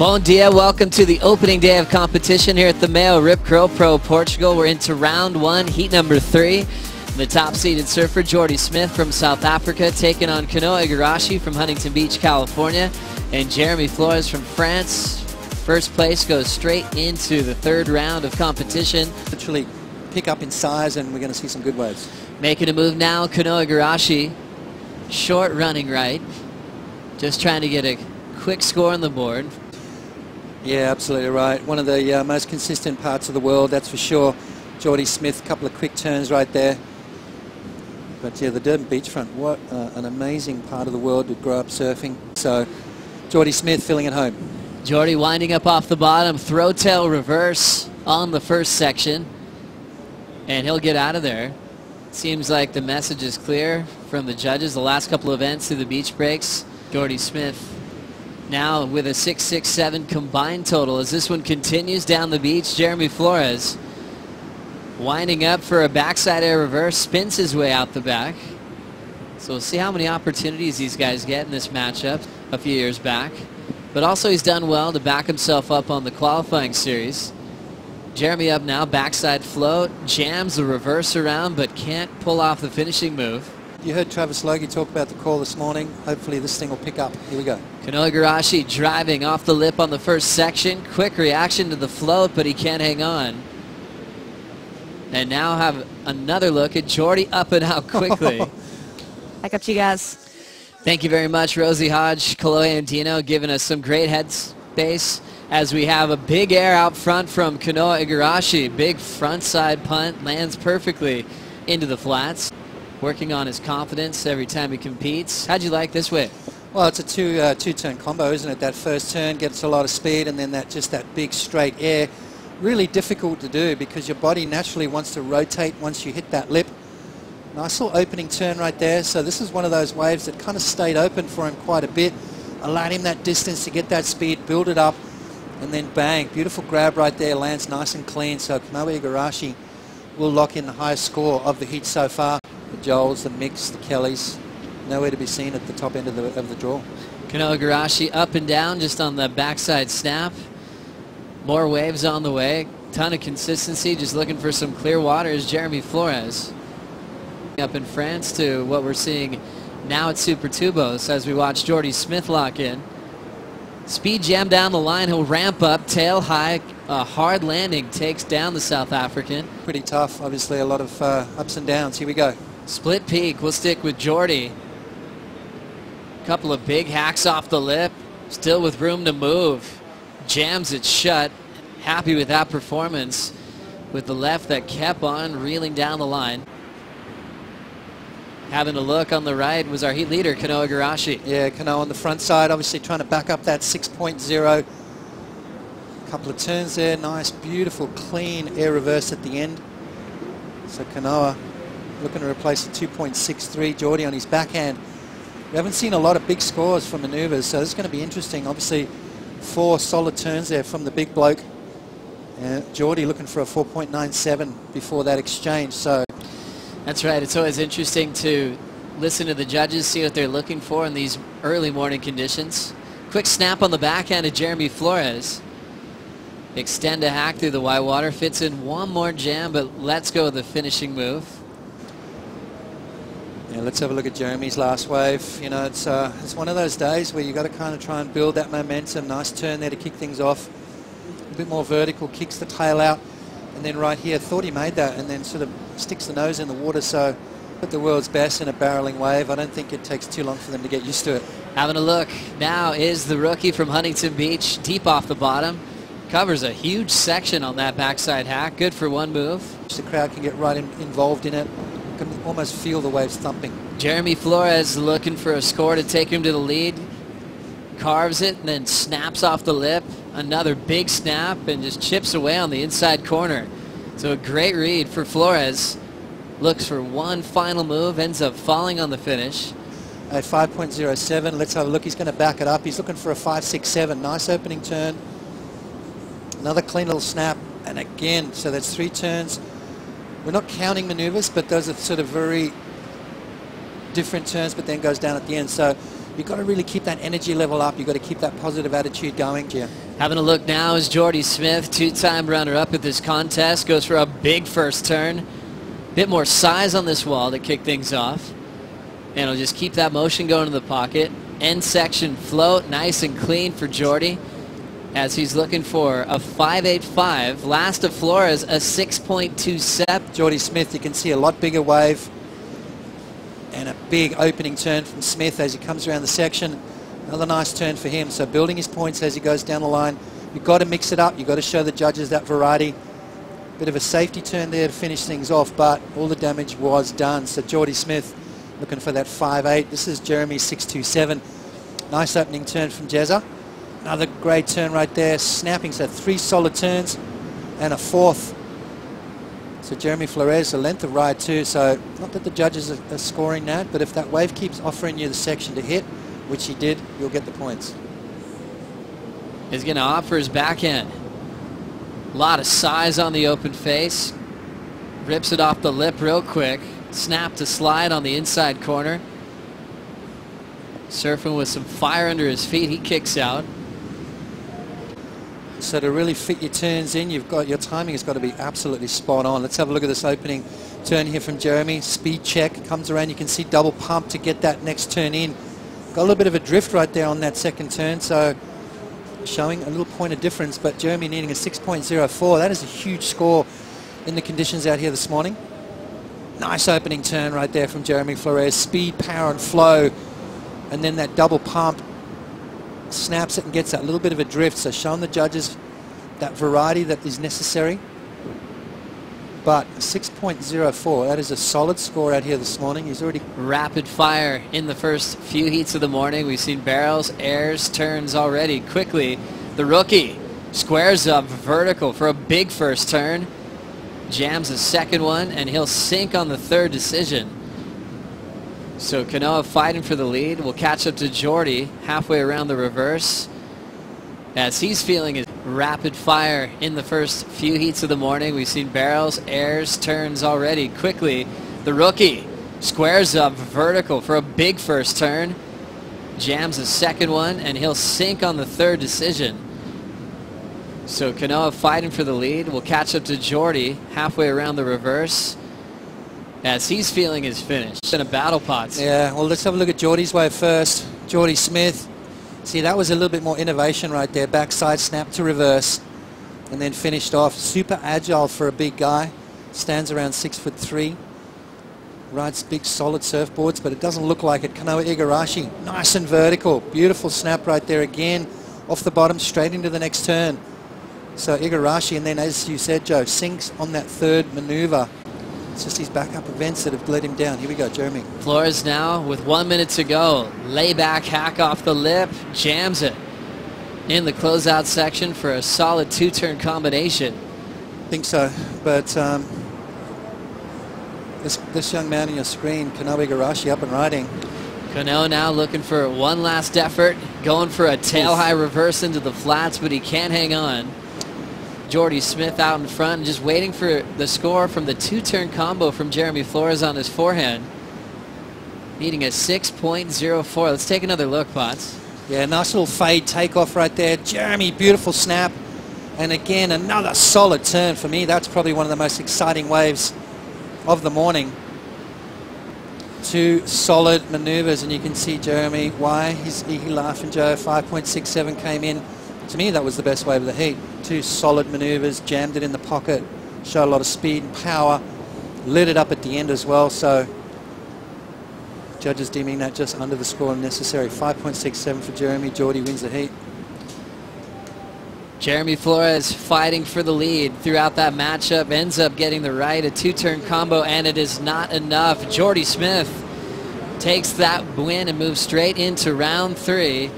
Bom dia, welcome to the opening day of competition here at the Mayo Rip Curl Pro Portugal. We're into round one, heat number 3. The top-seeded surfer, Jordy Smith from South Africa, taking on Kanoa Igarashi from Huntington Beach, California, and Jeremy Flores from France. First place goes straight into the third round of competition. Literally pick up in size, and we're going to see some good waves. Making a move now, Kanoa Igarashi, short running right, just trying to get a quick score on the board. Yeah, absolutely right. One of the most consistent parts of the world, that's for sure. Jordy Smith, a couple of quick turns right there. But yeah, the Durban beachfront, what an amazing part of the world to grow up surfing. So, Jordy Smith filling it home. Jordy winding up off the bottom, throw tail reverse on the first section. And he'll get out of there. Seems like the message is clear from the judges. The last couple of events through the beach breaks. Jordy Smith now with a 6.67 combined total as this one continues down the beach. Jeremy Flores winding up for a backside air reverse, spins his way out the back. So we'll see how many opportunities these guys get in this matchup a few years back. But also he's done well to back himself up on the qualifying series. Jeremy up now, backside float, jams the reverse around but can't pull off the finishing move. You heard Travis Logie talk about the call this morning. Hopefully this thing will pick up. Here we go. Kanoa Igarashi driving off the lip on the first section. Quick reaction to the float, but he can't hang on. And now have another look at Jordy up and out quickly. Back up to you guys. Thank you very much, Rosie Hodge, Kaloe and Dino, giving us some great headspace as we have a big air out front from Kanoa Igarashi. Big front side punt, lands perfectly into the flats. Working on his confidence every time he competes. How'd you like this wave? Well, it's a two-turn combo, isn't it? That first turn gets a lot of speed, and then that big straight air. Really difficult to do because your body naturally wants to rotate once you hit that lip. Nice little opening turn right there. So this is one of those waves that kind of stayed open for him quite a bit. Allowed him that distance to get that speed, build it up, and then bang. Beautiful grab right there, lands nice and clean. So Kanoa Igarashi will lock in the highest score of the heat so far. The Joels, the Mix, the Kellys, nowhere to be seen at the top end of the draw. Kanoa Igarashi up and down just on the backside snap. More waves on the way. Ton of consistency, just looking for some clear waters. Jeremy Flores up in France to what we're seeing now at Super Tubos as we watch Jordy Smith lock in. Speed jam down the line, he'll ramp up, tail high, a hard landing takes down the South African. Pretty tough, obviously a lot of ups and downs. Here we go. Split peak, we'll stick with Jordy. Couple of big hacks off the lip, still with room to move. Jams it shut, happy with that performance with the left that kept on reeling down the line. Having a look on the right was our heat leader, Kanoa Igarashi. Yeah, Kanoa on the front side, obviously trying to back up that 6.0. Couple of turns there, nice, beautiful, clean air reverse at the end. So Kanoa looking to replace the 2.63, Jordy on his backhand. We haven't seen a lot of big scores from maneuvers, so this is going to be interesting. Obviously, 4 solid turns there from the big bloke. Jordy looking for a 4.97 before that exchange. So that's right. It's always interesting to listen to the judges, see what they're looking for in these early morning conditions. Quick snap on the backhand of Jeremy Flores. Extend a hack through the white water. Fits in one more jam, but let's go with the finishing move. Yeah, let's have a look at Jeremy's last wave. You know, it's one of those days where you got to kind of try and build that momentum. Nice turn there to kick things off. A bit more vertical, kicks the tail out. And then right here, thought he made that and then sort of sticks the nose in the water. So at the world's best in a barreling wave. I don't think it takes too long for them to get used to it. Having a look now is the rookie from Huntington Beach, deep off the bottom. Covers a huge section on that backside hack. Good for one move. The crowd can get right involved in it. You can almost feel the waves thumping. Jeremy Flores looking for a score to take him to the lead. Carves it and then snaps off the lip. Another big snap and just chips away on the inside corner. So a great read for Flores. Looks for one final move, ends up falling on the finish. A 5.07, let's have a look. He's going to back it up. He's looking for a 5.67. Nice opening turn. Another clean little snap. And again, so that's 3 turns. We're not counting maneuvers, but those are sort of very different turns, but then goes down at the end. So You've got to really keep that energy level up. You've got to keep that positive attitude going. Yeah. Having a look now is Jordy Smith, two-time runner-up at this contest. Goes for a big first turn. Bit more size on this wall to kick things off. And he'll just keep that motion going in the pocket. End section float, nice and clean for Jordy, as he's looking for a 5.85. Last of Flores, a 6.27. Jordy Smith, you can see a lot bigger wave. And a big opening turn from Smith as he comes around the section. Another nice turn for him. So building his points as he goes down the line. You've got to mix it up. You've got to show the judges that variety. Bit of a safety turn there to finish things off, but all the damage was done. So Jordy Smith looking for that 5.8. This is Jeremy's 6.27. Nice opening turn from Jezza. Another great turn right there. Snapping, so 3 solid turns and a 4th. So Jeremy Flores, a length of ride too. So not that the judges are scoring that, but if that wave keeps offering you the section to hit, which he did, you'll get the points. He's going to offer his backhand. A lot of size on the open face. Rips it off the lip real quick. Snap to slide on the inside corner. Surfing with some fire under his feet. He kicks out. So to really fit your turns in, your timing has got to be absolutely spot on. Let's have a look at this opening turn here from Jeremy. Speed check, comes around, you can see double pump to get that next turn in. Got a little bit of a drift right there on that second turn, so showing a little point of difference, but Jeremy needing a 6.04. That is a huge score in the conditions out here this morning. Nice opening turn right there from Jeremy Flores. Speed, power and flow, and then that double pump. Snaps it and gets that little bit of a drift, so showing the judges that variety that is necessary. But 6.04, that is a solid score out here this morning. He's already rapid fire in the first few heats of the morning. We've seen barrels, airs, turns already. Quickly, the rookie squares up vertical for a big first turn. Jams the second one, and he'll sink on the third decision. So Kanoa fighting for the lead. Will catch up to Jordy halfway around the reverse, as he's feeling his rapid fire in the first few heats of the morning. We've seen barrels, airs, turns already. Quickly, the rookie squares up vertical for a big first turn. Jams the second one, and he'll sink on the third decision. So Kanoa fighting for the lead. Will catch up to Jordy halfway around the reverse, as he's feeling his finish in a battle pots. Yeah, well, let's have a look at Jordy's wave first. Jordy Smith. See, that was a little bit more innovation right there. Backside snap to reverse, and then finished off. Super agile for a big guy. Stands around 6'3". Rides big solid surfboards, but it doesn't look like it. Kanoa Igarashi, nice and vertical. Beautiful snap right there again. Off the bottom, straight into the next turn. So Igarashi, and then as you said, Joe, sinks on that third maneuver. It's just his backup events that have let him down. Here we go, Jeremy. Flores now with 1 minute to go. Lay back hack off the lip. Jams it in the closeout section for a solid 2-turn combination. I think so. But this young man on your screen, Kanoa Igarashi, up and riding. Kanoa now looking for one last effort. Going for a tail-high reverse into the flats, but he can't hang on. Jordy Smith out in front and just waiting for the score from the 2-turn combo from Jeremy Flores on his forehand. Needing a 6.04. Let's take another look, Potts. Yeah, nice little fade takeoff right there. Jeremy, beautiful snap. And again, another solid turn for me. That's probably one of the most exciting waves of the morning. 2 solid maneuvers, and you can see Jeremy, why he's laughing, Joe. 5.67 came in. To me, that was the best wave of the heat. 2 solid maneuvers, jammed it in the pocket, showed a lot of speed and power, lit it up at the end as well. So judges deeming that just under the score necessary. 5.67 for Jeremy. Jordy wins the heat. Jeremy Flores fighting for the lead throughout that matchup, ends up getting the right, a 2-turn combo, and it is not enough. Jordy Smith takes that win and moves straight into round 3.